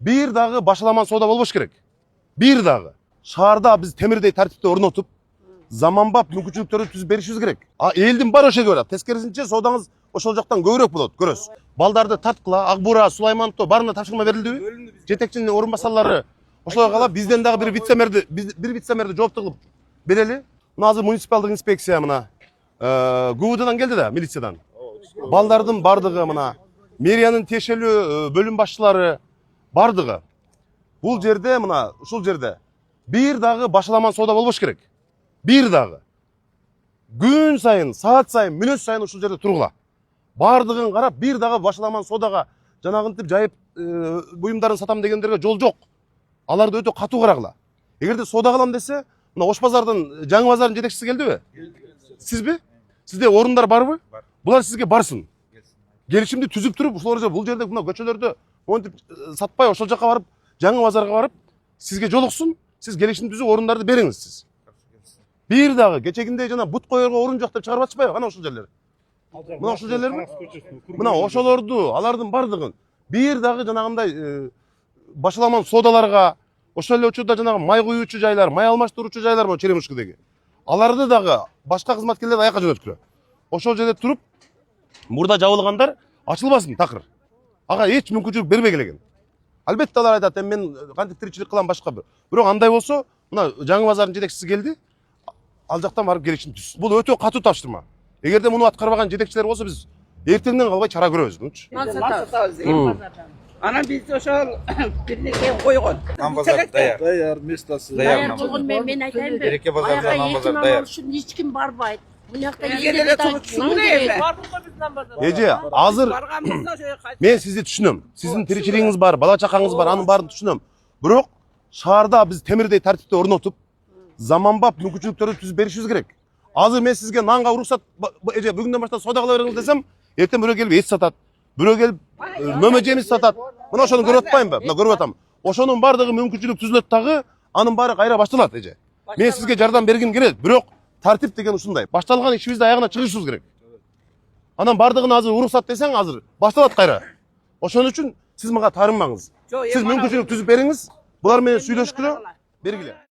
Bir dagы башаламан соода болбош керек. Bir dagы. Шаарда биз темирдей тартипти орнотуп, заманбап мүмкүнчүлүктөрдү түзүп беришибиз керек. Элдин бар ошо көрөт. Тескерисинче соодаңыз ошол жактан көбүрөөк болот, көрөсүз. Балдарды тарткыла, Акбура, Сулаймановго баарына тапшырма берилдиби? Жетекчинин орун басарлары ошолорго калап бизден дагы бир вице-мэрди жоопту кылып берели. Мына азыр муниципалдык инспекция мына ГУВДдан келди да, милициядан. Балдардын бардыгы мына мэриянын тиешелүү бөлүм башчылары бардыгы. Бул жерде мына ушул жерде бир дагы башаламан соода болбош керек. Бир дагы. Күн сайын, саат сайын, мүнөт сайын ушул жерде тургула. Бардыгын карап, бир дагы башаламан соодага жанагынтип жайып буюмдарын сатам дегендерге жол жок. Аларды өтө катуу карагыла. Эгерде соода кылам десе, мына Ош базардын, Жаңы базардын жетекчиси келдиби? Сизби? Сизде орундар барбы? Булар сизге барсын. Келишимди түзүп туруп, ушул бул жерде мына көчөлөрдө монтип сатпай ошол жака барып, Жаңы базарга барып, сизге жолуксун, сиз келишимди түзүп орундарды бериңиз сиз. Бир дагы кечегиндей жана бут коерго орун жок деп чыгарып атышпайбы? Кана ушул жерлер. Мына ушул жерлерби? Мына ошолорду, алардын бардыгын бир дагы жанагындай башаламан соодаларга, ошол эле учурда жанагы май куюучу жайлар, май алмаштыруучу жайлар бар Черемушкадеги. Аларды дагы башка кызматкерлер аякка жөнөткүлө. Ошол жерде туруп, мурда жабылгандар ачылбасын такыр. Ага эч мүмкүнчүлүк бербей келген. Албетте алар айтат, мен кантип тиричилик кылам башка бир. Бирок андай болсо, мына Жаңы базардын жетекчиси келди. Ал жактан барып келишим түз. Бул өтө катуу тапшырма. Эгерде муну аткарбаган жетекчилер болсо биз эртеңден калбай чара көрөбүз. Анан биз ошол бирнеке койгон. Даяр местосы. Даяр болгон мен айтайынбы? Береке базарда нан базар даяр. Эч ким барбайт. Мунакта Элге турчу. Эже, азыр мен сизди түшүнөм. Сиздин тиричилигиңиз бар, бала чакаңыз бар, анын баарын түшүнөм. Бирок шаарда биз темирдей тартипти орнотуп, заманбап мүмкүнчүлүктөрдү түзүп беришибиз керек. Азыр мен сизге нанга уруксат, эже бүгүндөн баштап соода кыла бериңиз десем, эртең бирөө келип эт сатат, бирөө келип мөмө жемис сатат. Мына ошону көрүп атпаймынбы? Мына көрүп атам. Ошонун бардыгы мүмкүнчүлүк түзүлөт дагы, анын баары кайра башталат эже. Мен сизге жардам бергим келет, бирок тартип деген ушундай. Башталган ишибизди аягына чыгышыбыз керек. Анан бардыгын азыр уруксат десең, азыр башталат кайра. Ошон үчүн сиз мага таарынмаңыз. Сиз мүмкүнчүлүк түзүп бериңиз, булар менен сүйлөшкүлө, бергиле.